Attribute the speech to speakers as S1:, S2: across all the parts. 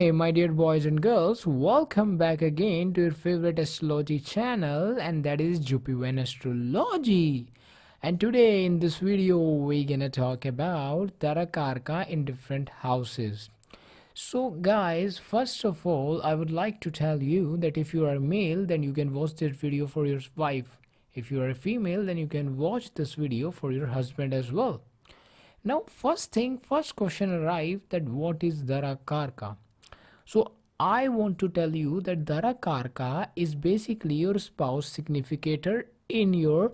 S1: Hey, my dear boys and girls, welcome back again to your favorite astrology channel, and that is Jupiter Astrology. And today in this video, we're gonna talk about Darakaraka in different houses. So, guys, first of all, I would like to tell you that if you are a male, then you can watch this video for your wife. If you are a female, then you can watch this video for your husband as well. Now, first question arrived that what is Darakaraka? So I want to tell you that Darakaraka is basically your spouse significator in your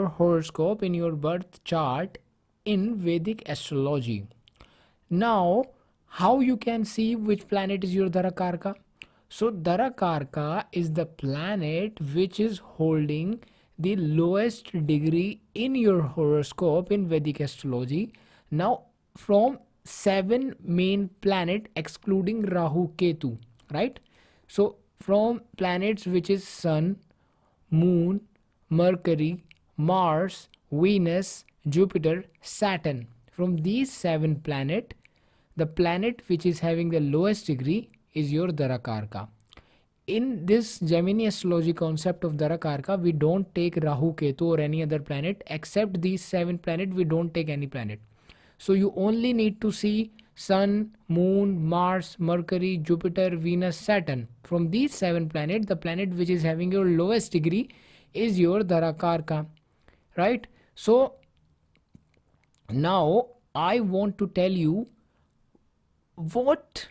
S1: horoscope, in your birth chart in Vedic astrology. Now, how you can see which planet is your Darakaraka? So Darakaraka is the planet which is holding the lowest degree in your horoscope in Vedic astrology. Now, from seven main planet excluding Rahu Ketu, right? So from planets which is Sun, Moon, Mercury, Mars, Venus, Jupiter, Saturn. From these seven planets, the planet which is having the lowest degree is your Darakaraka. In this Jaimini astrology concept of Darakaraka, we don't take Rahu, Ketu or any other planet except these seven planets. We don't take any planet. So you only need to see Sun, Moon, Mars, Mercury, Jupiter, Venus, Saturn. From these seven planets, the planet which is having your lowest degree is your Darakaraka, right? So now I want to tell you what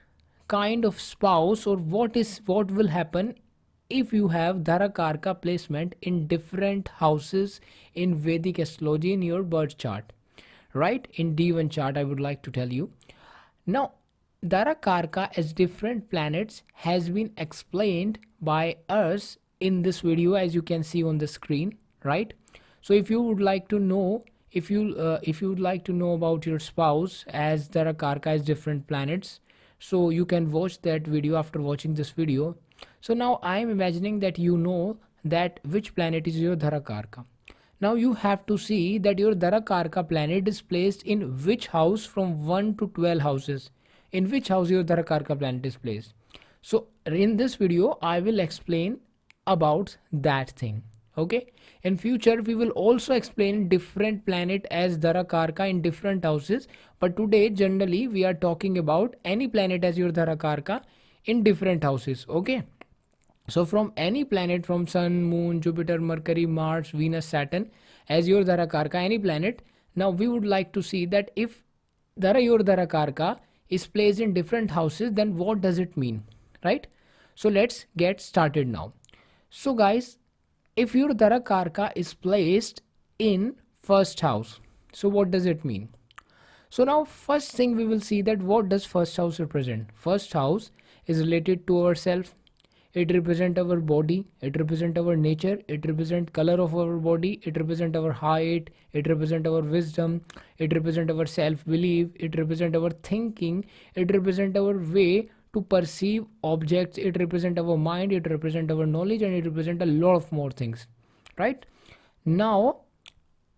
S1: kind of spouse or what will happen if you have Darakaraka placement in different houses in Vedic astrology in your birth chart, right? In D1 chart, I would like to tell you. Now, Darakaraka as different planets has been explained by us in this video, as you can see on the screen, right? So if you would like to know, if you would like to know about your spouse as Darakaraka as different planets, so you can watch that video after watching this video. So now I am imagining that you know that which planet is your Darakaraka. Now you have to see that your Darakaraka planet is placed in which house from 1 to 12 houses. In which house your Darakaraka planet is placed. So in this video, I will explain about that thing. Okay. In future, we will also explain different planet as Darakaraka in different houses. But today, generally, we are talking about any planet as your Darakaraka in different houses. Okay. So from any planet, from Sun, Moon, Jupiter, Mercury, Mars, Venus, Saturn, as your Darakaraka, any planet. Now we would like to see that if your Darakaraka is placed in different houses, then what does it mean, right? So let's get started now. So guys, if your Darakaraka is placed in first house, so what does it mean? So now first thing we will see that what does first house represent? First house is related to ourself. It represents our body, it represents our nature, it represents color of our body, it represents our height, it represents our wisdom, it represents our self-belief, it represents our thinking, it represents our way to perceive objects, it represents our mind, it represents our knowledge, and it represents a lot of more things, right? Now,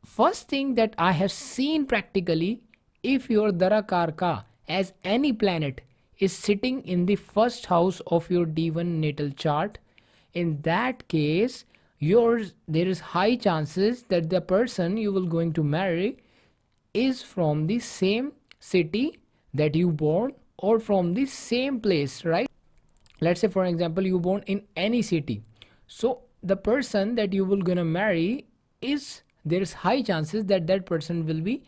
S1: first thing that I have seen practically, if your Darakaraka as any planet is sitting in the first house of your D1 natal chart, in that case, there is high chances that the person you will going to marry is from the same city that you born or from the same place, right? Let's say for example you born in any city, so the person that you will gonna marry is, there is high chances that that person will be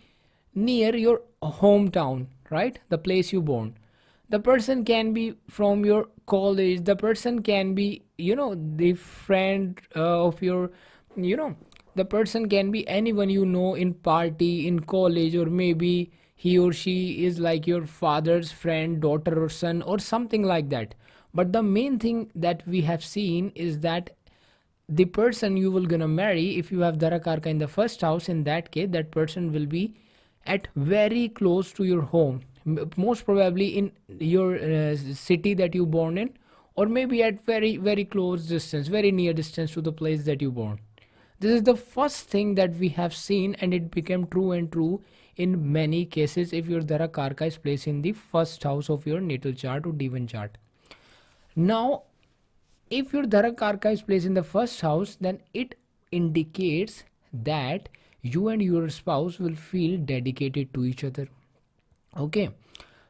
S1: near your hometown, right? The place you born. The person can be from your college, the person can be, the friend of your, you know the person can be anyone you know in party, in college, or maybe he or she is like your father's friend, daughter or son or something like that. But the main thing that we have seen is that the person you will gonna marry, if you have Darakaraka in the first house, in that case that person will be at very close to your home, most probably in your city that you born in, or maybe at very very close distance, very near distance to the place that you born. This is the first thing that we have seen, and it became true and true in many cases if your Darakaraka is placed in the first house of your natal chart or D1 chart. Now, if your Darakaraka is placed in the first house, then it indicates that you and your spouse will feel dedicated to each other. Okay,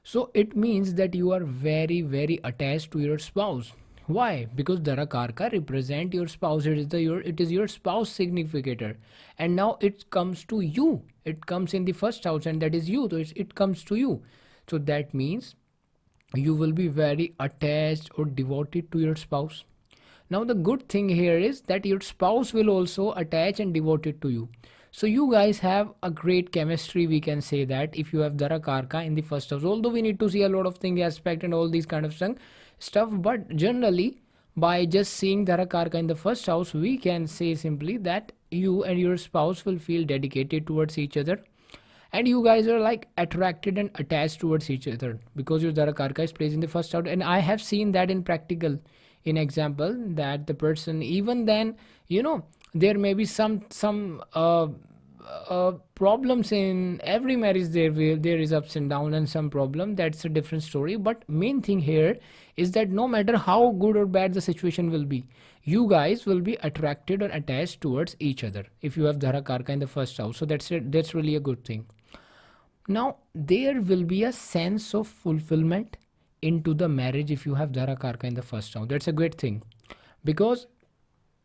S1: so it means that you are very, very attached to your spouse. Why? Because Darakaraka represent your spouse. It is your spouse significator, and now it comes to you. It comes in the first house, and that is you. So it comes to you. So that means you will be very attached or devoted to your spouse. Now the good thing here is that your spouse will also attach and devoted to you. So you guys have a great chemistry, we can say that, if you have Darakaraka in the first house. Although we need to see a lot of thing aspect and all these kind of stuff, but generally by just seeing Darakaraka in the first house, we can say simply that you and your spouse will feel dedicated towards each other, and you guys are like attracted and attached towards each other because your Darakaraka is placed in the first house. And I have seen that in practical, in example, that the person, even then, there may be some problems in every marriage. There is ups and downs and some problem, that's a different story. But main thing here is that no matter how good or bad the situation will be, you guys will be attracted or attached towards each other if you have Darakaraka in the first house. So that's really a good thing. Now there will be a sense of fulfillment into the marriage if you have Darakaraka in the first house. That's a great thing, because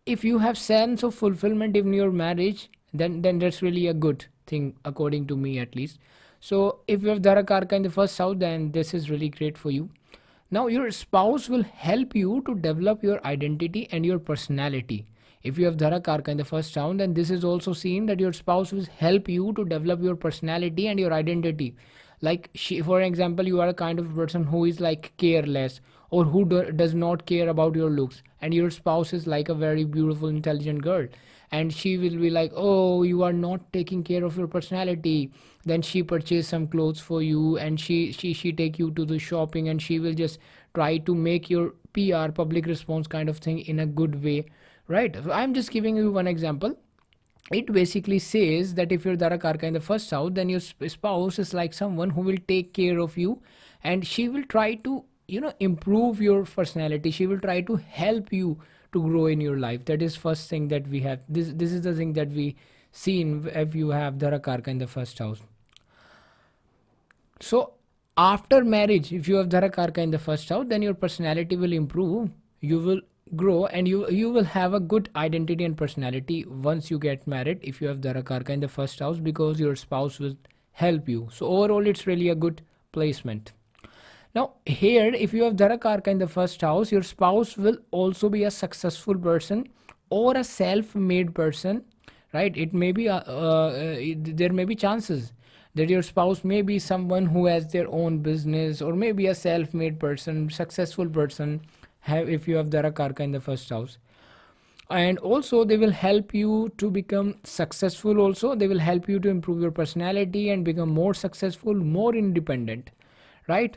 S1: if you have sense of fulfillment in your marriage, then that's really a good thing according to me, at least. So if you have Darakaraka in the first house, then this is really great for you. Now your spouse will help you to develop your identity and your personality. If you have Darakaraka in the first house, then this is also seen that your spouse will help you to develop your personality and your identity. Like for example, you are a kind of person who is like careless, or who does not care about your looks, and your spouse is like a very beautiful, intelligent girl, and she will be like, oh, you are not taking care of your personality. Then she purchase some clothes for you, and she take you to the shopping, and she will just try to make your PR, public response kind of thing, in a good way, right? So I'm just giving you one example. It basically says that if you're Darakaraka in the first house, then your spouse is like someone who will take care of you, and she will try to improve your personality. She will try to help you to grow in your life. That is first thing that we have. This is the thing that we see if you have Darakaraka in the first house. So after marriage, if you have Darakaraka in the first house, then your personality will improve, you will grow, and you will have a good identity and personality once you get married if you have Darakaraka in the first house, because your spouse will help you. So overall it's really a good placement. Now here, if you have Darakaraka in the first house, your spouse will also be a successful person or a self-made person, right? It may be there may be chances that your spouse may be someone who has their own business, or maybe a self-made person, successful person, if you have Darakaraka in the first house. And also they will help you to become successful. Also they will help you to improve your personality and become more successful, more independent, right?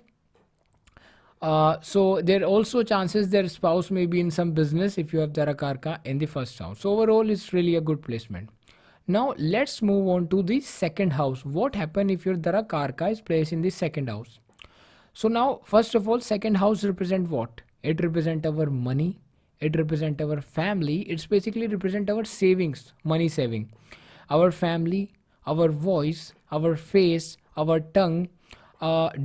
S1: So there are also chances their spouse may be in some business if you have Darakaraka in the first house. So overall it's really a good placement. Now let's move on to the second house. What happens if your Darakaraka is placed in the second house? So now first of all, second house represent what? It represent our money, it represent our family, it's basically represent our savings, money saving, our family, our voice, our face, our tongue,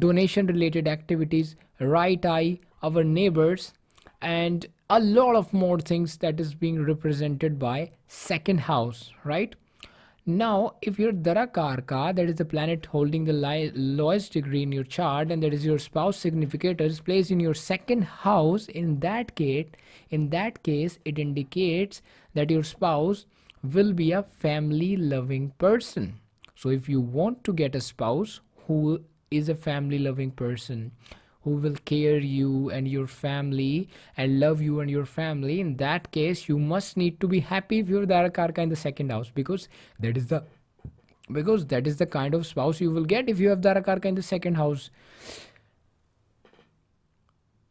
S1: donation related activities, right eye, our neighbors, and a lot of more things that is being represented by second house, right? Now, if your Darakaraka, that is the planet holding the lowest degree in your chart, and that is your spouse significator, is placed in your second house, in that case, it indicates that your spouse will be a family-loving person. So, if you want to get a spouse who is a family-loving person, who will care you and your family and love you and your family, in that case you must need to be happy if you're Darakaraka in the second house, because that is the kind of spouse you will get if you have Darakaraka in the second house.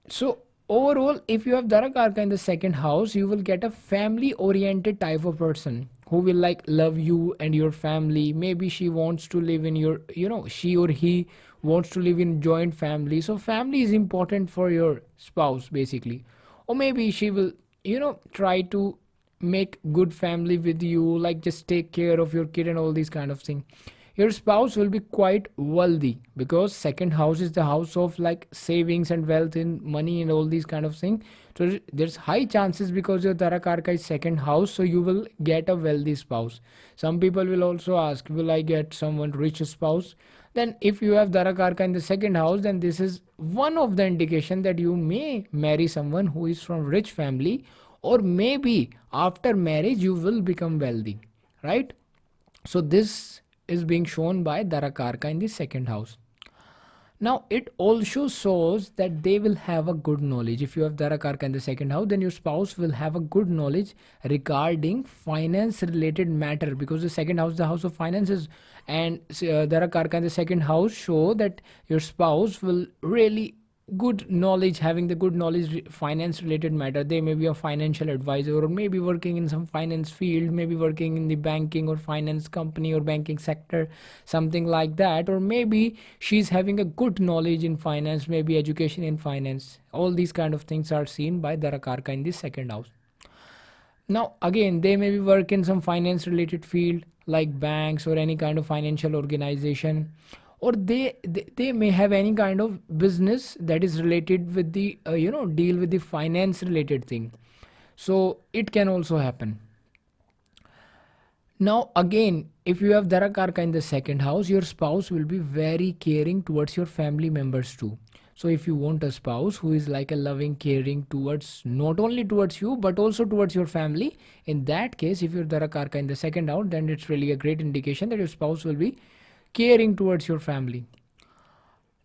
S1: So overall, if you have Darakaraka in the second house, you will get a family oriented type of person who will like love you and your family. Maybe she wants to live in your, she or he wants to live in joint family, so family is important for your spouse basically. Or maybe she will, try to make good family with you, like just take care of your kid and all these kind of thing. Your spouse will be quite wealthy because second house is the house of like savings and wealth in money and all these kind of thing. So there's high chances, because your Darakaraka is second house, so you will get a wealthy spouse. Some people will also ask, will I get someone rich spouse? Then if you have Darakaraka in the second house, then this is one of the indication that you may marry someone who is from rich family, or maybe after marriage you will become wealthy, right? So this is being shown by Darakaraka in the second house. Now it also shows that they will have a good knowledge. If you have Darakaraka in the second house, then your spouse will have a good knowledge regarding finance related matter, because the second house, the house of finances, and Darakaraka in the second house show that your spouse will really good knowledge, having the good knowledge finance related matter. They may be a financial advisor, or maybe working in some finance field, maybe working in the banking or finance company or banking sector, something like that. Or maybe she's having a good knowledge in finance, maybe education in finance. All these kind of things are seen by Darakaraka in the second house. Now again, they maybe work in some finance related field like banks or any kind of financial organization, or they may have any kind of business that is related with the deal with the finance related thing. So it can also happen. Now again, if you have Darakaraka in the second house, your spouse will be very caring towards your family members too. So if you want a spouse who is like a loving, caring towards, not only towards you but also towards your family, in that case, if you're Darakaraka in the second house, then it's really a great indication that your spouse will be caring towards your family.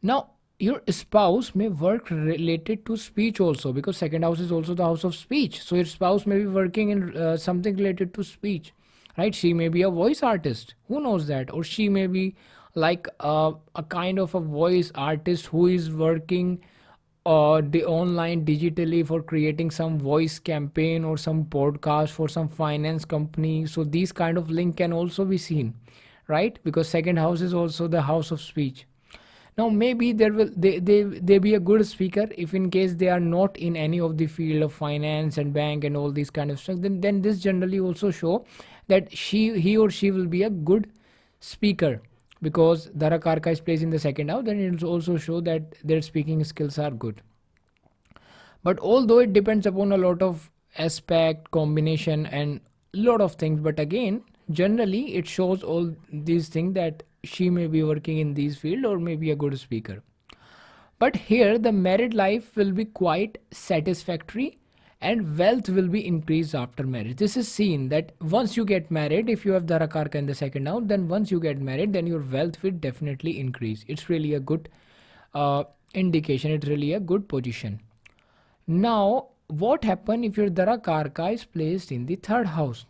S1: Now your spouse may work related to speech also, because second house is also the house of speech. So your spouse may be working in something related to speech, right? She may be a voice artist, who knows that? Or she may be like a kind of a voice artist who is working the online digitally for creating some voice campaign or some podcast for some finance company. So these kind of link can also be seen, right? Because second house is also the house of speech. Now maybe there will they be a good speaker. If in case they are not in any of the field of finance and bank and all these kind of stuff, then this generally also show that he or she will be a good speaker, because Darakaraka is placed in the second house. Then it will also show that their speaking skills are good. But although it depends upon a lot of aspect combination and lot of things, but again generally it shows all these things, that she may be working in these field or maybe a good speaker. But here the married life will be quite satisfactory, and wealth will be increased after marriage. This is seen that once you get married, if you have Darakaraka in the second house, then once you get married, then your wealth will definitely increase. It's really a good indication. It's really a good position. Now what happen if your Darakaraka is placed in the third house?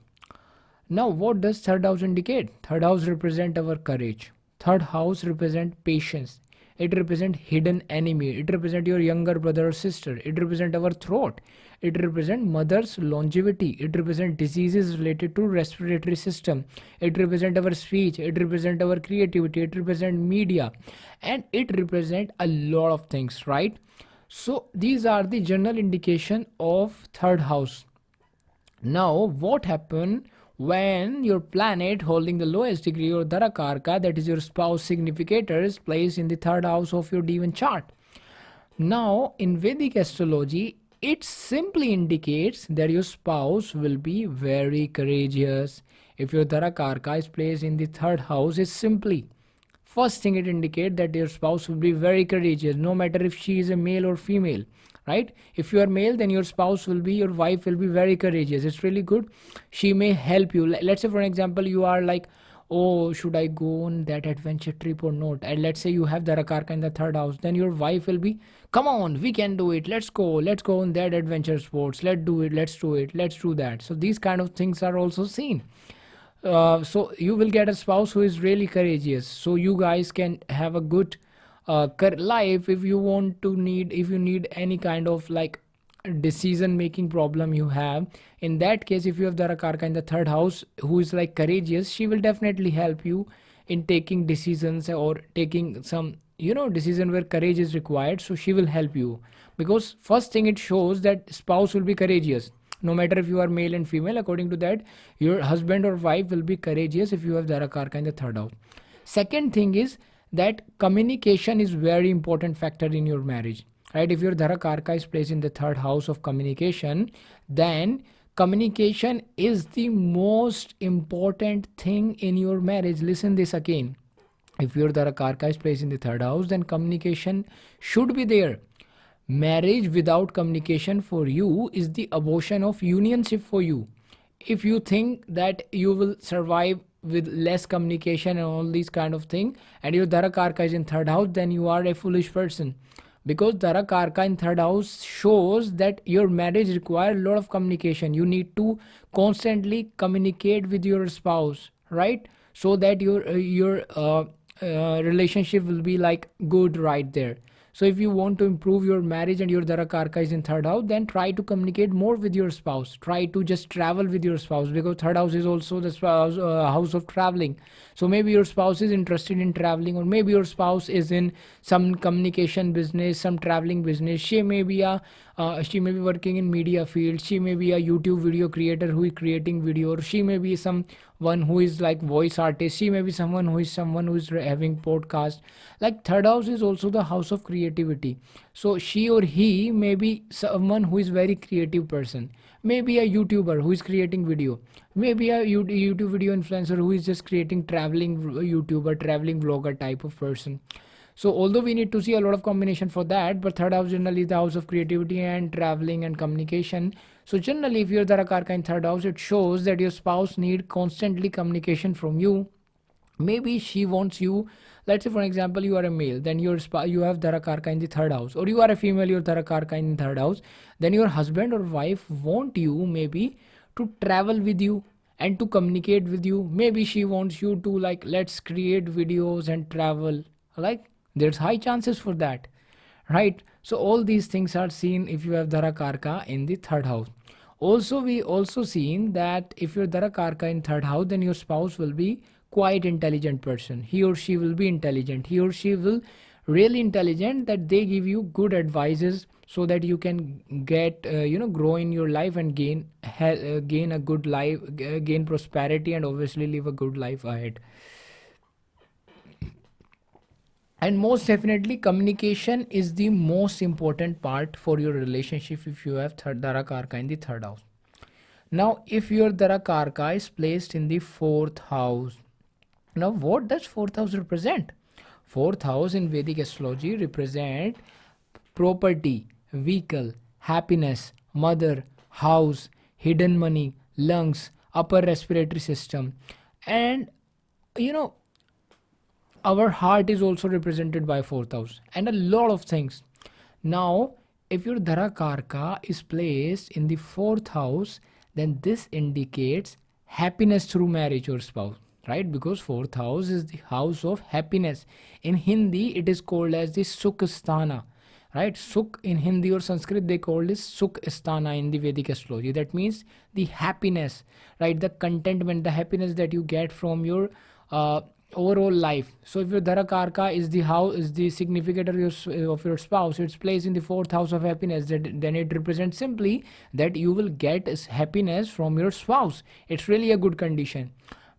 S1: Now what does third house indicate? Third house represent our courage. Third house represent patience. It represent hidden enemy. It represent your younger brother or sister. It represent our throat. It represent mother's longevity. It represent diseases related to respiratory system. It represent our speech. It represent our creativity. It represent media, and it represent a lot of things, right? So these are the general indication of third house. Now what happen when your planet holding the lowest degree or Darakaraka, that is your spouse significator, is placed in the third house of your D1 chart? Now in Vedic astrology, it simply indicates that your spouse will be very courageous. If your Darakaraka is placed in the third house, is simply first thing it indicates that your spouse will be very courageous, no matter if she is a male or female, right? If you are male, then your spouse will be, your wife will be very courageous. It's really good. She may help you. Let's say for example, you are like, oh, should I go on that adventure trip or not? And let's say you have Darakaraka in the third house, then your wife will be, come on, we can do it, let's go on that adventure sports, let's do it, let's do that. So these kind of things are also seen. So you will get a spouse who is really courageous, so you guys can have a good life. If you want to need, if you need any kind of like decision making problem you have, in that case, if you have Darakaraka in the third house who is like courageous, she will definitely help you in taking decisions or taking some decision where courage is required. So she will help you, because first thing, it shows that spouse will be courageous. No matter if you are male and female, according to that, your husband or wife will be courageous if you have Darakaraka in the third house. Second thing is that communication is very important factor in your marriage, right? If your Darakaraka is placed in the third house of communication, then communication is the most important thing in your marriage. Listen this again. If your Darakaraka is placed in the third house, then communication should be there. Marriage without communication for you is the abortion of unionship for you. If you think that you will survive with less communication and all these kind of thing, and your Darakaraka is in third house, then you are a foolish person. Because Darakaraka in third house shows that your marriage requires a lot of communication. You need to constantly communicate with your spouse, right? So that your relationship will be like good right there. So if you want to improve your marriage and your Darakaraka is in third house, then try to communicate more with your spouse. Try to just travel with your spouse, because third house is also the house of traveling. So maybe your spouse is interested in traveling, or maybe your spouse is in some communication business, some traveling business. She may be working in media field. She may be a YouTube video creator who is creating video, or she may be someone who is like voice artist. She may be someone who is having podcast. Like third house is also the house of creativity. So she or he may be someone who is very creative person. Maybe a YouTuber who is creating video. Maybe a YouTube video influencer who is just creating traveling YouTuber, traveling vlogger type of person. So although we need to see a lot of combination for that, but third house generally is the house of creativity and traveling and communication. So generally, if you're Darakaraka in third house, it shows that your spouse need constantly communication from you. Maybe she wants you. Let's say, for example, you are a male, then you have Darakaraka in the third house, or you are a female, your Darakaraka in the third house. Then your husband or wife want you maybe to travel with you and to communicate with you. Maybe she wants you to, like, let's create videos and travel. Like, there's high chances for that, right? So all these things are seen if you have Darakaraka in the third house. Also, we also seen that if you're Darakaraka in third house, then your spouse will be quite intelligent person. He or she will be intelligent. He or she will really intelligent, that they give you good advices so that you can get grow in your life and gain a good life, gain prosperity, and obviously live a good life ahead. And most definitely, communication is the most important part for your relationship if you have Darakaraka in the third house. Now, if your Darakaraka is placed in the fourth house, now what does fourth house represent? Fourth house in Vedic astrology represent property, vehicle, happiness, mother, house, hidden money, lungs, upper respiratory system, and you know our heart is also represented by fourth house, and a lot of things. Now, if your Darakaraka is placed in the fourth house, then this indicates happiness through marriage or spouse, right? Because fourth house is the house of happiness. In Hindi, it is called as the Sukh Sthana, right? Sukh in Hindi or Sanskrit, they call this Sukh Sthana in the Vedic astrology. That means the happiness, right? The contentment, the happiness that you get from your overall life. So if your Darakaraka is the house, is the significant of your spouse, it's placed in the fourth house of happiness, then it represents simply that you will get happiness from your spouse. It's really a good condition.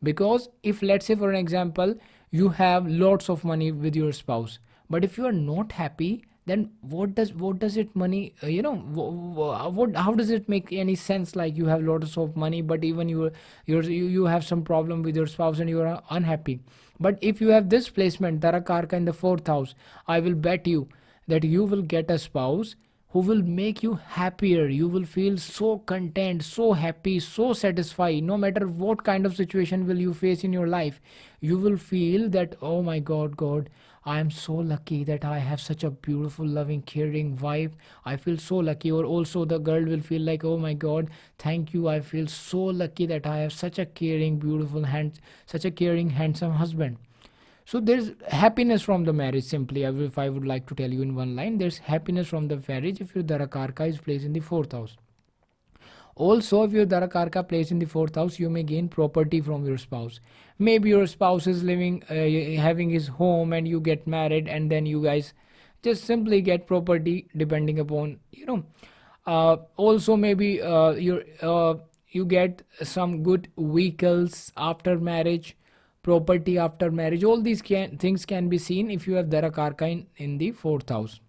S1: Because if, let's say for an example, you have lots of money with your spouse, but if you are not happy, then what does it money what how does it make any sense? Like, you have lots of money, but even you have some problem with your spouse and you are unhappy. But if you have this placement, Darakaraka in the fourth house, I will bet you that you will get a spouse who will make you happier. You will feel so content, so happy, so satisfied. No matter what kind of situation will you face in your life, you will feel that, oh my God, I am so lucky that I have such a beautiful, loving, caring wife. I feel so lucky. Or also the girl will feel like, oh my God, thank you. I feel so lucky that I have such a caring, beautiful, such a caring, handsome husband. So there's happiness from the marriage. Simply, if I would like to tell you in one line, there's happiness from the marriage if your Darakaraka is placed in the fourth house. Also, if your Darakaraka placed in the fourth house, you may gain property from your spouse. Maybe your spouse is living, having his home, and you get married, and then you guys just simply get property depending upon, also maybe you get some good vehicles after marriage, property after marriage. All these things can be seen if you have Darakaraka in the fourth house.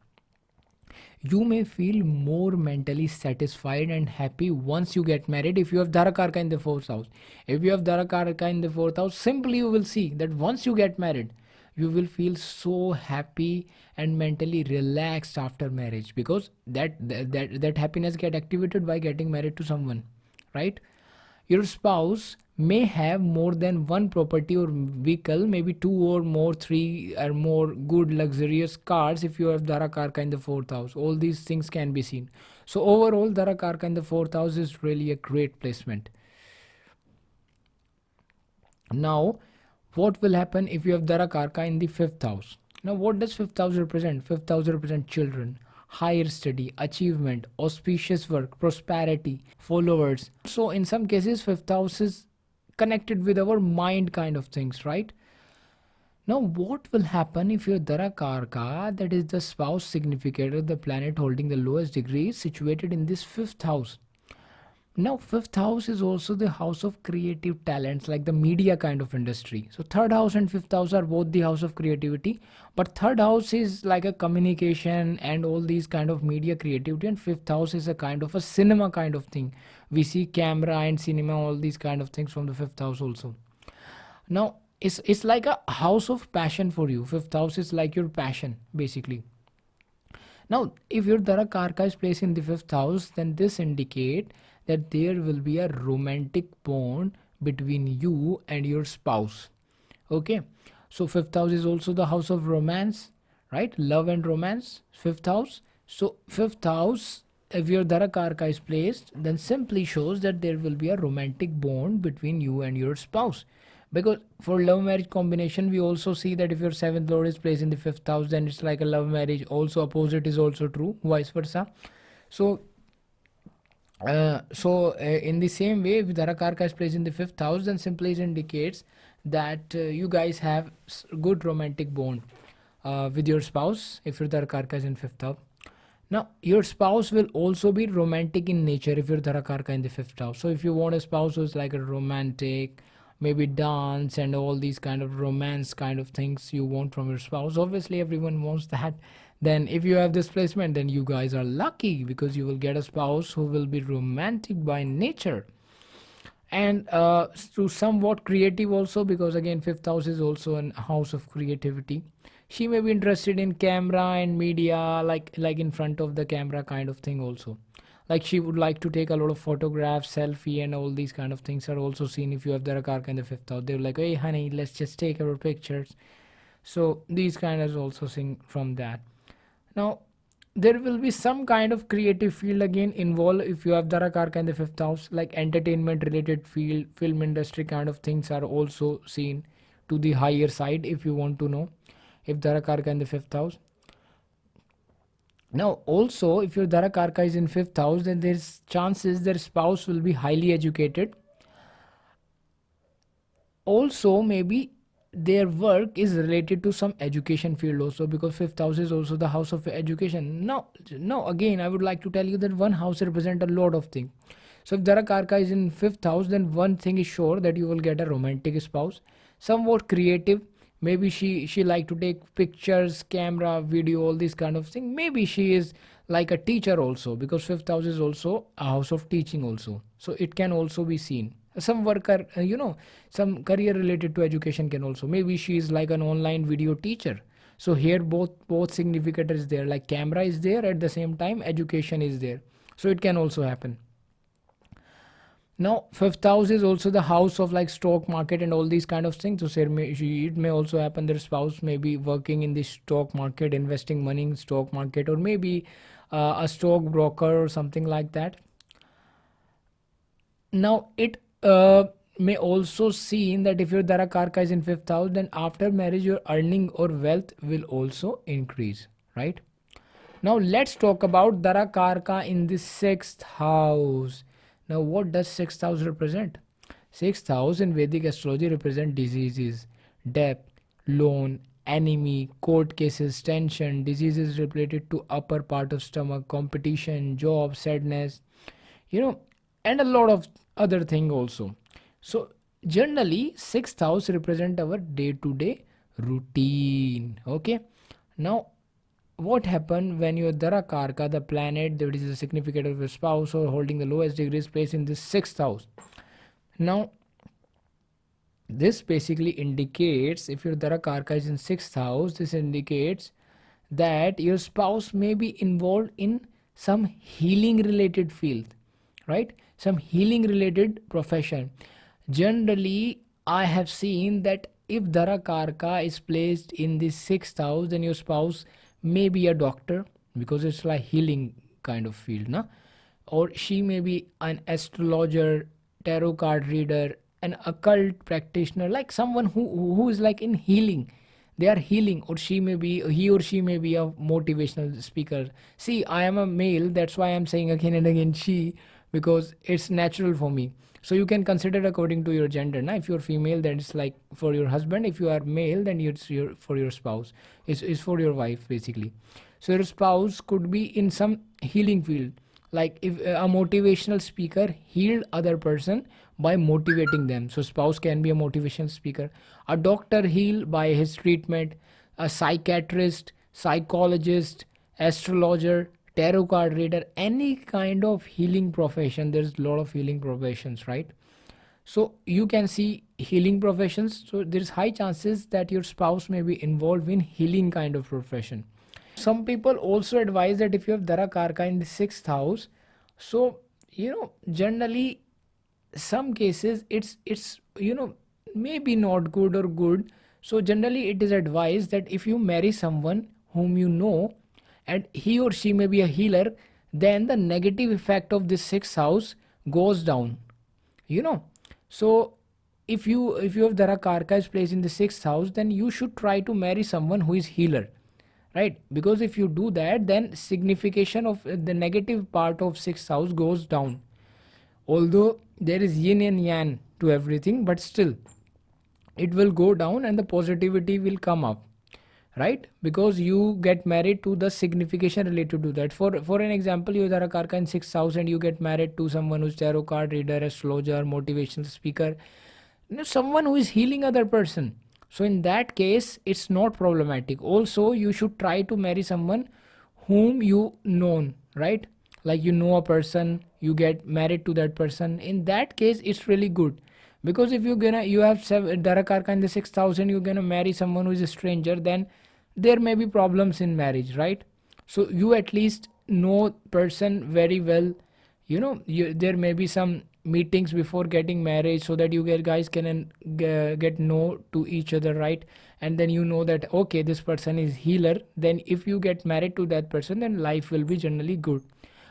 S1: You may feel more mentally satisfied and happy once you get married if you have Darakaraka in the fourth house. If you have Darakaraka in the fourth house, simply you will see that once you get married, you will feel so happy and mentally relaxed after marriage, because that happiness get activated by getting married to someone, right? Your spouse may have more than one property or vehicle, maybe two or more, three or more good luxurious cars if you have Darakaraka in the fourth house. All these things can be seen. So overall, Darakaraka in the fourth house is really a great placement. Now, what will happen if you have Darakaraka in the fifth house? Now, what does fifth house represent? Fifth house represent children, higher study, achievement, auspicious work, prosperity, followers. So, in some cases, fifth house is connected with our mind kind of things, right? Now, what will happen if your Darakaraka, that is the spouse significator, the planet holding the lowest degree, is situated in this fifth house? Now, fifth house is also the house of creative talents, like the media kind of industry. So, third house and fifth house are both the house of creativity, but third house is like a communication and all these kind of media creativity, and fifth house is a kind of a cinema kind of thing. We see camera and cinema, all these kind of things from the fifth house also. Now, it's like a house of passion for you. Fifth house is like your passion, basically. Now, if your Darakaraka is placed in the fifth house, then this indicate that there will be a romantic bond between you and your spouse. Okay, so fifth house is also the house of romance, right? Love and romance, fifth house. So fifth house, if your Darakaraka is placed, then simply shows that there will be a romantic bond between you and your spouse. Because for love marriage combination, we also see that if your seventh lord is placed in the fifth house, then it's like a love marriage. Also, opposite is also true, vice versa. So in the same way, if Darakaraka is placed in the fifth house, then simply it indicates that you guys have good romantic bond with your spouse if your Darakaraka is in fifth house. Now, your spouse will also be romantic in nature if your Darakaraka in the fifth house. So, if you want a spouse who's like a romantic, maybe dance and all these kind of romance kind of things you want from your spouse, obviously everyone wants that. Then if you have this placement, then you guys are lucky because you will get a spouse who will be romantic by nature and to somewhat creative also, because again fifth house is also an house of creativity. She may be interested in camera and media, like in front of the camera kind of thing also. Like she would like to take a lot of photographs, selfie, and all these kind of things are also seen if you have Darakaraka in the fifth house. They're like, hey honey, let's just take our pictures. So these kind is also seen from that. Now, there will be some kind of creative field again involved if you have Darakaraka in the fifth house, like entertainment related field, film industry kind of things are also seen to the higher side if you want to know if Darakaraka in the fifth house. Now, also, if your Darakaraka is in fifth house, then there's chances their spouse will be highly educated. Also, maybe their work is related to some education field also, because fifth house is also the house of education. Now again I would like to tell you that one house represents a lot of things. So if Darakaraka is in fifth house, then one thing is sure, that you will get a romantic spouse, somewhat creative. Maybe she like to take pictures, camera, video, all these kind of thing. Maybe she is like a teacher also, because fifth house is also a house of teaching also, so it can also be seen. Some worker, some career related to education can also, maybe she is like an online video teacher. So here both significant is there, like camera is there, at the same time education is there, so it can also happen. Now fifth house is also the house of like stock market and all these kind of things. So it may also happen their spouse may be working in the stock market, investing money in stock market, or maybe a stock broker or something like that. Now it may also seen that if your Darakaraka is in fifth house, then after marriage your earning or wealth will also increase, right? Now let's talk about Darakaraka in the sixth house. Now what does sixth house represent? Sixth house in Vedic astrology represent diseases, debt, loan, enemy, court cases, tension, diseases related to upper part of stomach, competition, job, sadness, you know, and a lot of other thing also. So generally sixth house represent our day-to-day routine. Okay. Now what happened when your Darakaraka, the planet that is the significant of your spouse or holding the lowest degree, is placed in the sixth house? Now this basically indicates, if your Darakaraka is in sixth house, this indicates that your spouse may be involved in some healing related field, right? Some healing related profession. Generally I have seen that if Darakaraka is placed in the sixth house, then your spouse may be a doctor, because it's like healing kind of field, na? Or she may be an astrologer, tarot card reader, an occult practitioner, like someone who is like in healing. They are healing. Or he or she may be a motivational speaker. See, I am a male, that's why I'm saying again and again she, because it's natural for me. So you can consider according to your gender. Now if you're female, then it's like for your husband. If you are male, then it's for your spouse. It's for your wife basically. So your spouse could be in some healing field, like if a motivational speaker healed other person by motivating them. So spouse can be a motivational speaker. A doctor healed by his treatment. A psychiatrist, psychologist, astrologer, tarot card reader, any kind of healing profession. There's a lot of healing professions, right? So you can see healing professions. So there's high chances that your spouse may be involved in healing kind of profession. Some people also advise that if you have Darakaraka in the sixth house, so generally some cases it's maybe not good or good. So generally it is advised that if you marry someone whom you know and he or she may be a healer, then the negative effect of this sixth house goes down, you know. So if you have Darakaraka is placed in the sixth house, then you should try to marry someone who is healer, right? Because if you do that, then signification of the negative part of sixth house goes down. Although there is yin and yang to everything, but still it will go down and the positivity will come up, right? Because you get married to the signification related to that. For an example, you are a Karka in sixth house and you get married to someone who's tarot card reader, astrologer, motivational speaker, someone who is healing other person. So in that case it's not problematic. Also you should try to marry someone whom you know, right? Like you know a person, you get married to that person. In that case it's really good. Because if you have Darakaraka in the 6,000, you're gonna marry someone who is a stranger, then there may be problems in marriage, right? So you at least know person very well. There may be some meetings before getting married, so that you guys can get know to each other, right? And then you know that okay, this person is healer. Then if you get married to that person, then life will be generally good.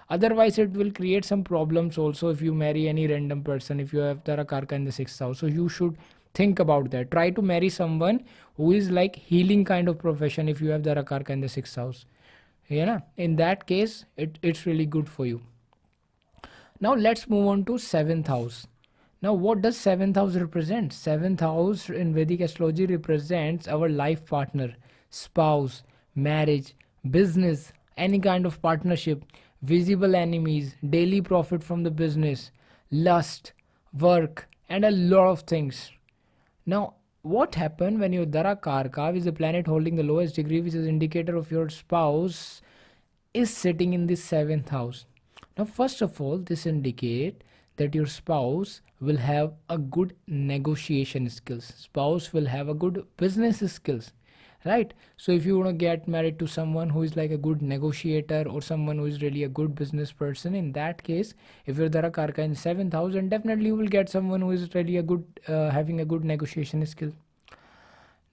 S1: Otherwise it will create some problems also if you marry any random person, if you have Darakaraka in the sixth house. So you should think about that. Try to marry someone who is like healing kind of profession if you have Darakaraka in the sixth house. In that case it's really good for you. Now let's move on to seventh house. Now what does seventh house represent? Seventh house in Vedic astrology represents our life partner, spouse, marriage, business, any kind of partnership, visible enemies, daily profit from the business, lust, work, and a lot of things. Now what happened when your Darakaraka, which is the planet holding the lowest degree, which is indicator of your spouse, is sitting in the seventh house? Now first of all, this indicate that your spouse will have a good negotiation skills. Spouse will have a good business skills, right? So if you want to get married to someone who is like a good negotiator or someone who is really a good business person, in that case, if you're Darakaraka in seventh house, then definitely you will get someone who is really a good having a good negotiation skill.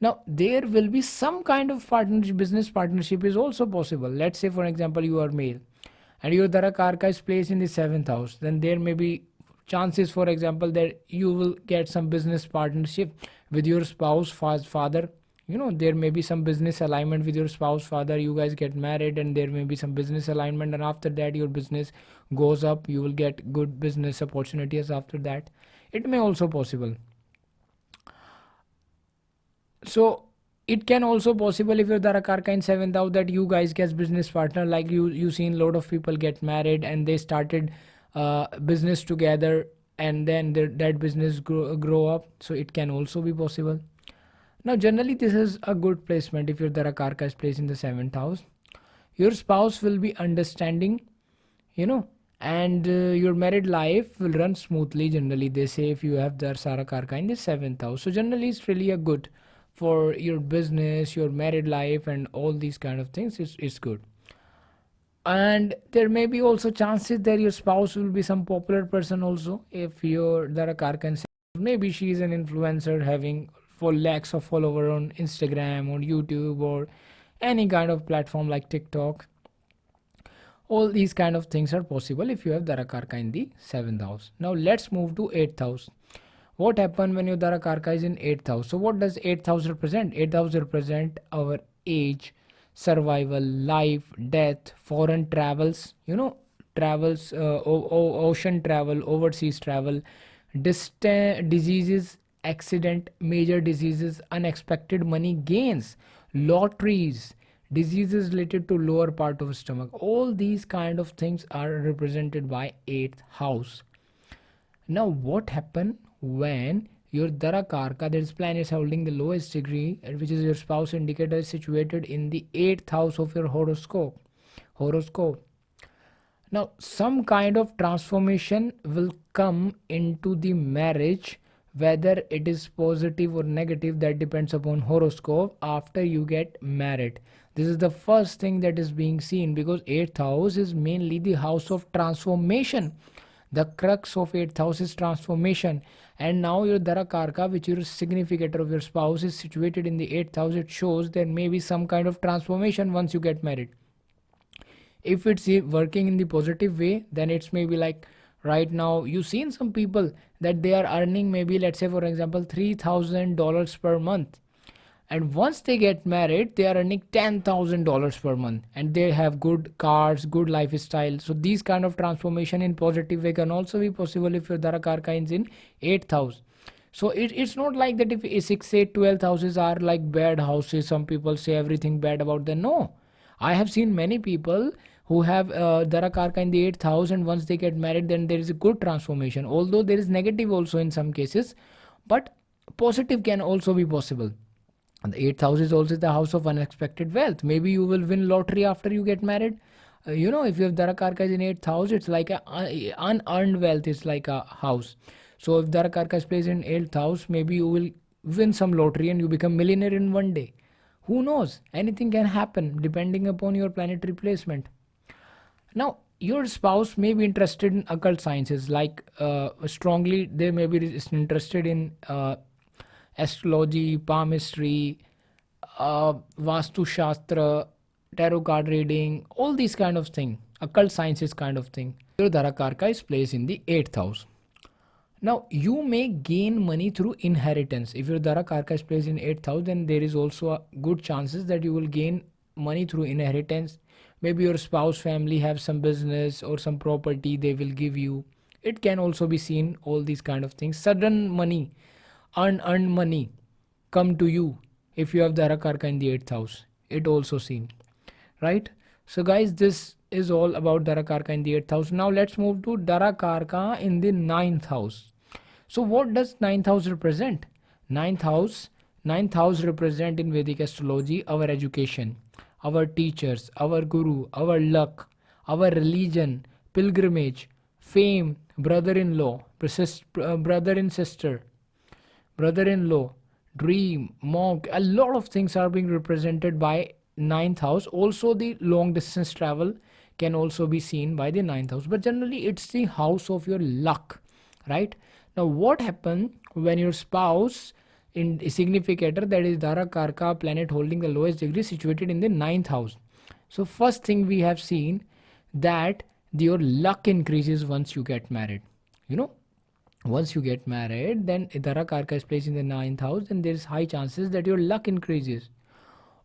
S1: Now there will be some kind of partnership, business partnership is also possible. Let's say for example you are male and your Darakaraka is placed in the seventh house, then there may be chances, for example, that you will get some business partnership with your spouse father. There may be some business alignment with your spouse father. You guys get married and there may be some business alignment, and after that your business goes up. You will get good business opportunities after that. It may also possible. So it can also possible if you're Darakaraka in 7th house that you guys get business partner, like you seen a lot of people get married and they started business together, and then that business grow up. So it can also be possible. Now generally this is a good placement if your Darakaraka is placed in the 7th house. Your spouse will be understanding, you know and your married life will run smoothly. Generally they say if you have the Darakaraka in the 7th house, so generally it's really a good for your business, your married life, and all these kind of things. It's good. And there may be also chances that your spouse will be some popular person also. If your Darakaraka, maybe she is an influencer having for lakhs of follower on Instagram or YouTube or any kind of platform like TikTok. All these kind of things are possible if you have Darakaraka in the 7th house. Now let's move to 8th house. What happened when your Darakaraka is in 8th house? So what does 8th house represent? 8th house represent our age, survival, life, death, foreign travels, travels, ocean travel, overseas travel, distant diseases, accident, major diseases, unexpected money gains, lotteries, diseases related to lower part of stomach. All these kind of things are represented by 8th house. Now what happen when your Darakaraka, that is planets holding the lowest degree, which is your spouse indicator, is situated in the 8th house of your horoscope. Now some kind of transformation will come into the marriage, whether it is positive or negative, that depends upon horoscope after you get married. This is the first thing that is being seen, because 8th house is mainly the house of transformation. The crux of 8th house is transformation. And now your Darakaraka, which is significator of your spouse, is situated in the 8th house. It shows there may be some kind of transformation once you get married. If it's working in the positive way, then it's maybe like right now you seen some people that they are earning maybe, let's say for example, $3,000 per month, and once they get married they are earning $10,000 per month, and they have good cars, good lifestyle. So these kind of transformation in positive way can also be possible if your Darakaraka is in 8th house. So it's not like that if 6, 8, 12th houses are like bad houses. Some people say everything bad about them. No, I have seen many people who have Darakaraka in the 8th house, and once they get married then there is a good transformation, although there is negative also in some cases, but positive can also be possible. And the 8th house is also the house of unexpected wealth. Maybe you will win lottery after you get married. If you have Darakaraka is in 8th house, it's like a unearned wealth. It's like a house. So if Darakaraka is placed in 8th house, maybe you will win some lottery and you become millionaire in one day. Who knows? Anything can happen depending upon your planetary placement. Now your spouse may be interested in occult sciences, like strongly they may be interested in astrology, palmistry, vastu shastra, tarot card reading, all these kind of thing, occult sciences kind of thing. Your Darakaraka is placed in the 8th house. Now you may gain money through inheritance. If your Darakaraka is placed in 8th house, then there is also a good chances that you will gain money through inheritance. Maybe your spouse family have some business or some property they will give you. It can also be seen, all these kind of things. Sudden money, unearned money come to you if you have Darakaraka in the 8th house. It also seen, right? So guys, this is all about Darakaraka in the 8th house. Now let's move to Darakaraka in the 9th house. So what does 9th house represent? 9th house represent in Vedic astrology our education, our teachers, our guru, our luck, our religion, pilgrimage, fame, brother-in-law, brother and sister, brother-in-law, dream, monk. A lot of things are being represented by 9th house. Also the long distance travel can also be seen by the 9th house, but generally it's the house of your luck, right? Now what happens when your spouse in significator, that is Darakaraka planet holding the lowest degree, situated in the 9th house? So first thing we have seen that your luck increases once you get married. Once you get married, then Darakaraka is placed in the ninth house, then there is high chances that your luck increases.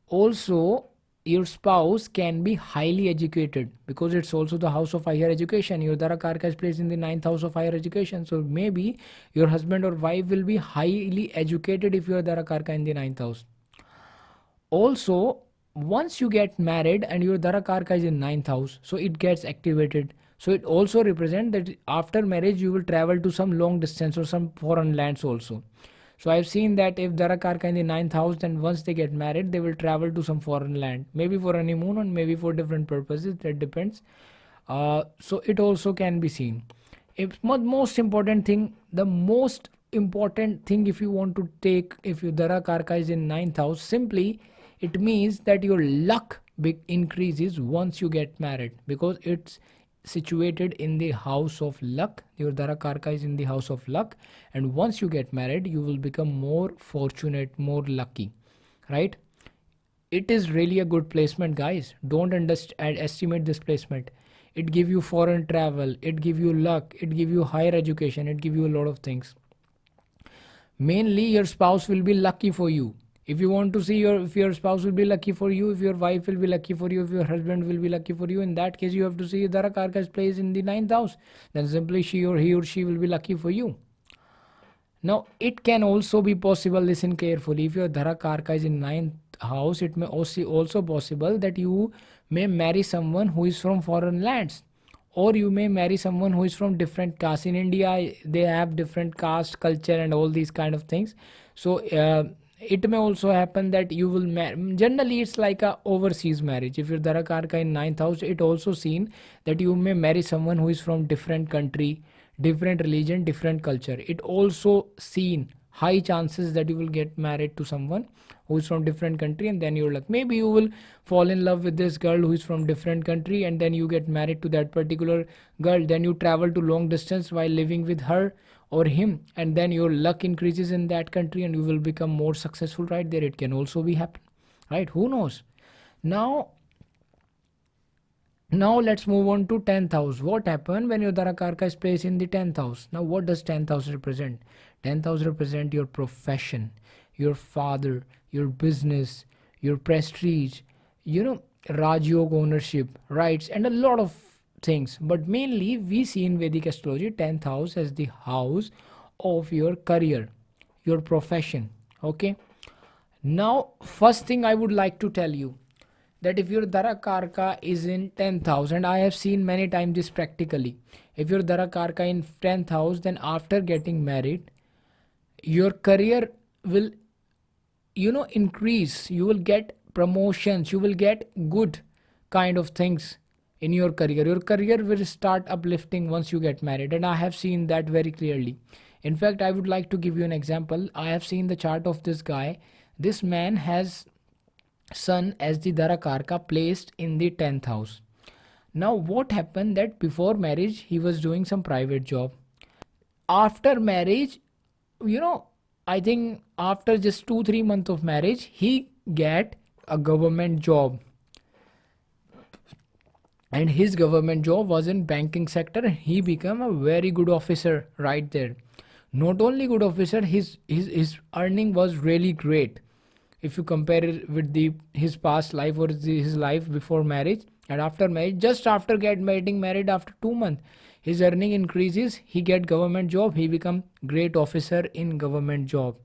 S1: Also, your spouse can be highly educated because it's also the house of higher education. Your Darakaraka is placed in the ninth house of higher education. So maybe your husband or wife will be highly educated if your Darakaraka in the ninth house. Also, once you get married and your Darakaraka is in ninth house, so it gets activated. So it also represents that after marriage you will travel to some long distance or some foreign lands also. So I've seen that if Darakaraka in the ninth house, then once they get married, they will travel to some foreign land, maybe for honeymoon or maybe for different purposes. That depends. So it also can be seen. If most important thing, the most important thing, if you want to take, if your Darakaraka is in ninth house, simply it means that your luck big increases once you get married because it's situated in the house of luck. Your Darakaraka is in the house of luck, and once you get married, you will become more fortunate, more lucky, right? It is really a good placement, guys. Don't estimate this placement. It give you foreign travel, it give you luck, it give you higher education, it give you a lot of things. Mainly your spouse will be lucky for you. If you want to see if your spouse will be lucky for you, if your wife will be lucky for you, if your husband will be lucky for you, in that case you have to see Darakaraka is placed in the ninth house, then simply he or she will be lucky for you. Now it can also be possible, listen carefully, if your Darakaraka is in ninth house, it may also possible that you may marry someone who is from foreign lands, or you may marry someone who is from different caste. In India they have different caste culture and all these kind of things. So it may also happen that you will generally it's like a overseas marriage. If your Darakaraka in ninth house, it also seen that you may marry someone who is from different country, different religion, different culture. It also seen high chances that you will get married to someone who is from different country, and then you're like, maybe you will fall in love with this girl who is from different country, and then you get married to that particular girl, then you travel to long distance while living with her or him, and then your luck increases in that country and you will become more successful right there. It can also be happen, right? Who knows? Now now let's move on to 10th house. What happened when your Darakaraka is placed in the 10th house? Now what does 10th house represent? 10th house represent your profession, your father, your business, your prestige, Rajyog ownership, rights, and a lot of things. But mainly we see in Vedic astrology 10th house as the house of your career, your profession. Okay. Now, first thing I would like to tell you that if your Darakaraka is in 10th house, and I have seen many times this practically, if your Darakaraka in 10th house, then after getting married, your career will increase. You will get promotions, you will get good kind of things in your career. Your career will start uplifting once you get married, and I have seen that very clearly. In fact, I would like to give you an example. I have seen the chart of this guy. This man has sun as the Darakaraka placed in the 10th house. Now what happened that before marriage he was doing some private job. After marriage, you know, I think after just 2-3 months of marriage, he get a government job, and his government job was in banking sector. He became a very good officer right there. Not only good officer, his earning was really great if you compare it with the his past life or his life before marriage and after marriage. Just after getting married, after 2 months, his earning increases, he get government job, he become great officer in government job.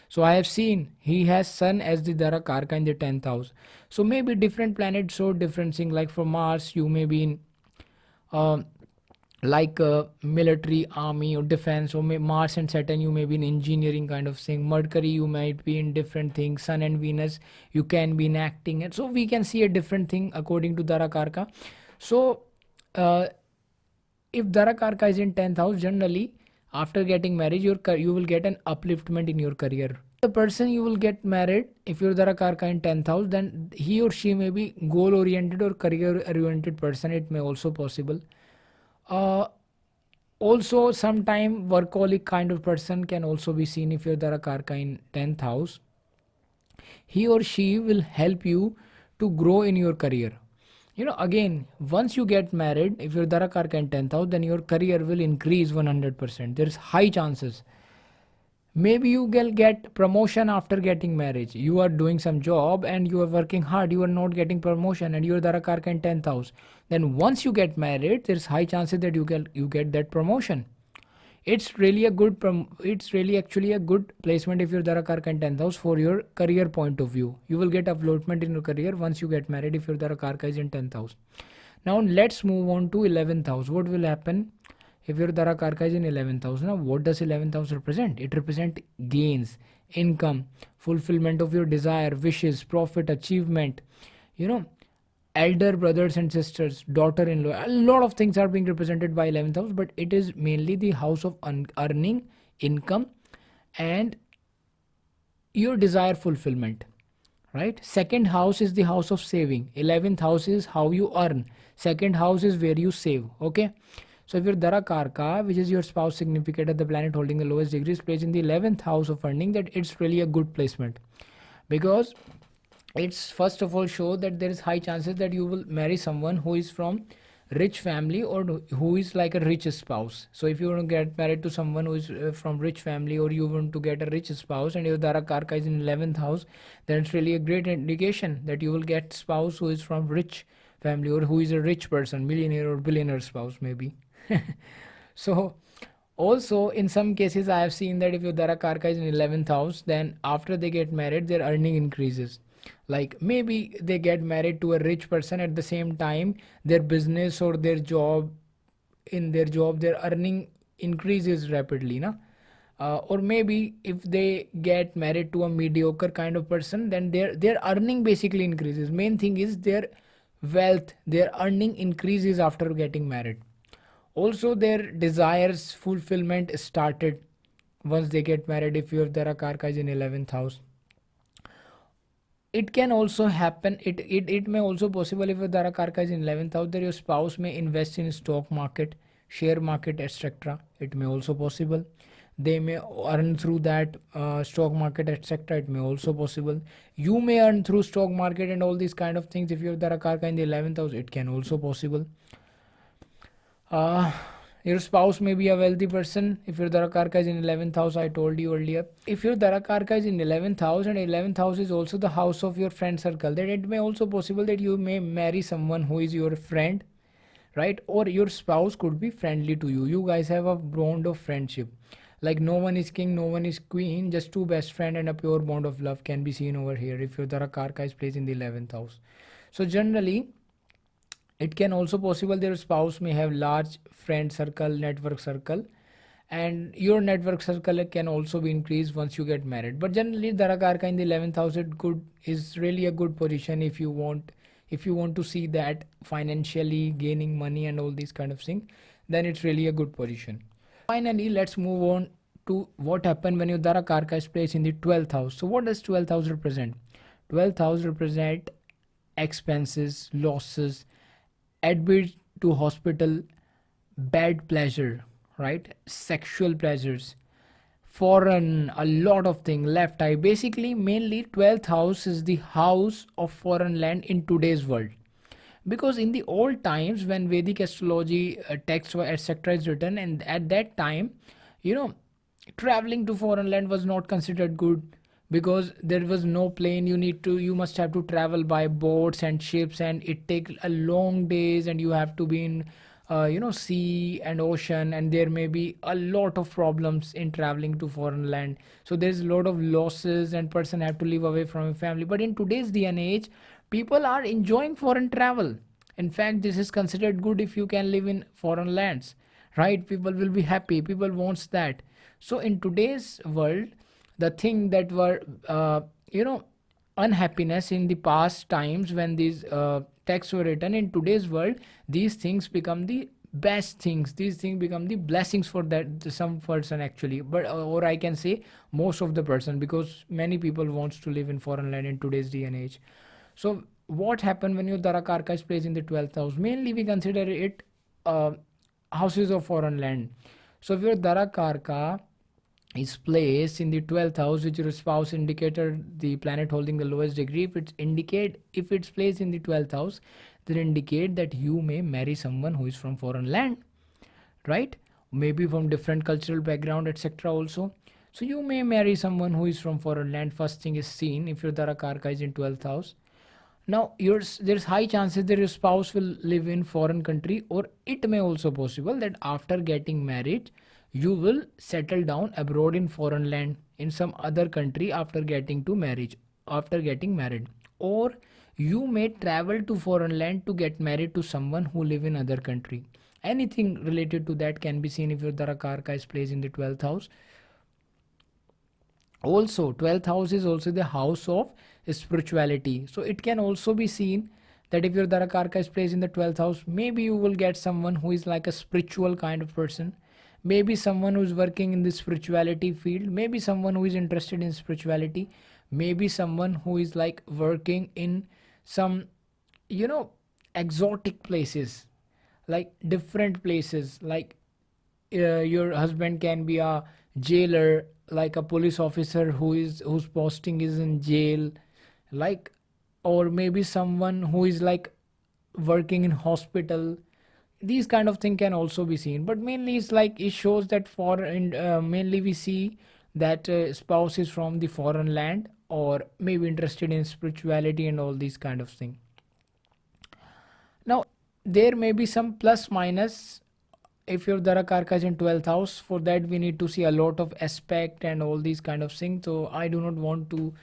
S1: So I have seen he has sun as the Darakaraka in the 10th house. So maybe different planets show different things. Like for Mars, you may be in uh, like military, army, or defense. Or Mars and Saturn, you may be in engineering kind of thing. Mercury, you might be in different things. Sun and Venus, you can be in acting. And so we can see a different thing according to Darakaraka. So uh, if Darakaraka is in 10th house, generally after getting married, you will get an upliftment in your career. The person you will get married, if you're Darakaraka in 10th house, then he or she may be goal oriented or career oriented person. It may also possible. Uh, Also, sometime workaholic kind of person can also be seen if you're Darakaraka in 10th house. He or she will help you to grow in your career. Again, once you get married, if you're Darakaraka in 10th house, then your career will increase 100%. There's high chances. Maybe you will get promotion after getting married. You are doing some job and you are working hard, you are not getting promotion, and you're Darakaraka in 10th house. Then once you get married, there's high chances that you get that promotion. It's really actually a good placement if you're Darakaraka in 10th house for your career point of view. You will get upliftment in your career once you get married if your Darakaraka is in 10th house. Now let's move on to 11th house. What will happen if your Darakaraka is in 11th house? Now what does 11th house represent? It represents gains, income, fulfillment of your desire, wishes, profit, achievement, you know elder brothers and sisters, daughter-in-law. A lot of things are being represented by 11th house, but it is mainly the house of earning, income, and your desire fulfillment. Right? Second house is the house of saving. 11th house is how you earn. Second house is where you save. Okay. So if your Darakaraka, which is your spouse significant at the planet holding the lowest degree, is placed in the 11th house of earning, that it's really a good placement, because it's first of all show that there is high chances that you will marry someone who is from rich family or who is like a rich spouse. So if you want to get married to someone who is from rich family, or you want to get a rich spouse and your Darakaraka is in 11th house, then it's really a great indication that you will get spouse who is from rich family, or who is a rich person, millionaire or billionaire spouse maybe. So also in some cases I have seen that if your Darakaraka is in 11th house, then after they get married their earning increases. Like maybe they get married to a rich person, at the same time their business or their job, in their job their earning increases rapidly, na? Or maybe if they get married to a mediocre kind of person, then their earning basically increases. Main thing is their wealth, their earning increases after getting married. Also their desires fulfillment started once they get married if your Darakaraka is in 11th house. It can also happen, it may also possible if your Darakaraka is in 11th house, that your spouse may invest in stock market, share market, etc. It may also possible. They may earn through that stock market, etc. It may also possible. You may earn through stock market and all these kind of things if you have Darakaraka in the 11th house. It can also possible. Your spouse may be a wealthy person if your Darakaraka is in 11th house, I told you earlier. If your Darakaraka is in 11th house, and 11th house is also the house of your friend circle, then it may also possible that you may marry someone who is your friend, right? Or your spouse could be friendly to you. You guys have a bond of friendship. Like no one is king, no one is queen, just two best friend, and a pure bond of love can be seen over here if your Darakaraka is placed in the 11th house. So generally, it can also possible their spouse may have large friend circle, network circle, and your network circle can also be increased once you get married. But generally Darakaraka in the 11th house is really a good position if you want to see that financially gaining money and all these kind of thing, then it's really a good position. Finally, let's move on to what happened when your Darakaraka is placed in the 12th house. So what does 12th house represent? 12th house represent expenses, losses, admit to hospital, bad pleasure, right? Sexual pleasures, foreign, a lot of things, left eye. Basically, mainly 12th house is the house of foreign land in today's world. Because in the old times when Vedic astrology texts were etc. is written, and at that time, you know, traveling to foreign land was not considered good, because there was no plane. You must have to travel by boats and ships, and it take a long days, and you have to be in sea and ocean, and there may be a lot of problems in traveling to foreign land. So there's a lot of losses, and person have to live away from a family. But in today's day and age, people are enjoying foreign travel. In fact, this is considered good if you can live in foreign lands, right? People will be happy, people wants that. So in today's world, the thing that were unhappiness in the past times when these texts were written, in today's world these things become the best things, these things become the blessings for that some person actually, but or I can say most of the person, because many people wants to live in foreign land in today's day and age. So what happened when your Darakaraka is placed in the 12th house? Mainly we consider it houses of foreign land. So if your Darakaraka is placed in the 12th house, which your spouse indicator, the planet holding the lowest degree, if it's placed in the 12th house, then indicate that you may marry someone who is from foreign land, right? Maybe from different cultural background, etc. also. So you may marry someone who is from foreign land. First thing is seen if your Darakaraka is in 12th house. Now there's high chances that your spouse will live in foreign country, or it may also possible that after getting married you will settle down abroad in foreign land in some other country after getting married, or you may travel to foreign land to get married to someone who live in other country. Anything related to that can be seen if your Darakaraka is placed in the 12th house. Also 12th house is also the house of spirituality, so it can also be seen that if your Darakaraka is placed in the 12th house, maybe you will get someone who is like a spiritual kind of person, maybe someone who is working in the spirituality field, maybe someone who is interested in spirituality, maybe someone who is like working in some, you know, exotic places, like different places, like your husband can be a jailer, like a police officer whose posting is in jail, like, or maybe someone who is like working in hospital. These kind of thing can also be seen, but mainly it's like it shows that mainly we see that spouse is from the foreign land, or maybe interested in spirituality and all these kind of thing. Now there may be some plus minus if your Darakaraka is in 12th house. For that we need to see a lot of aspect and all these kind of things, so I do not want to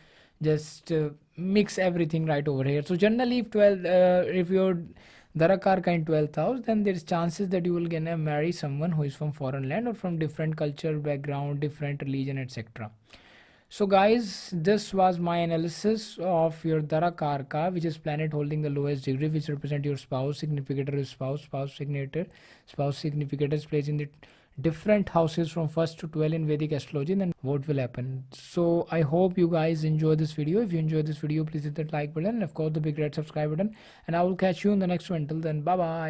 S1: just mix everything right over here. So generally if your Darakaraka in 12th house, then there's chances that you will gonna marry someone who is from foreign land or from different culture background, different religion, etc. So guys, this was my analysis of your Darakaraka, which is planet holding the lowest degree, which represent your spouse, significator is spouse significator, spouse significator is placed in the different houses from 1st to 12 in Vedic astrology, and then what will happen. So I hope you guys enjoy this video. If you enjoyed this video, please hit that like button and of course the big red subscribe button, and I will catch you in the next one. Till then, bye bye.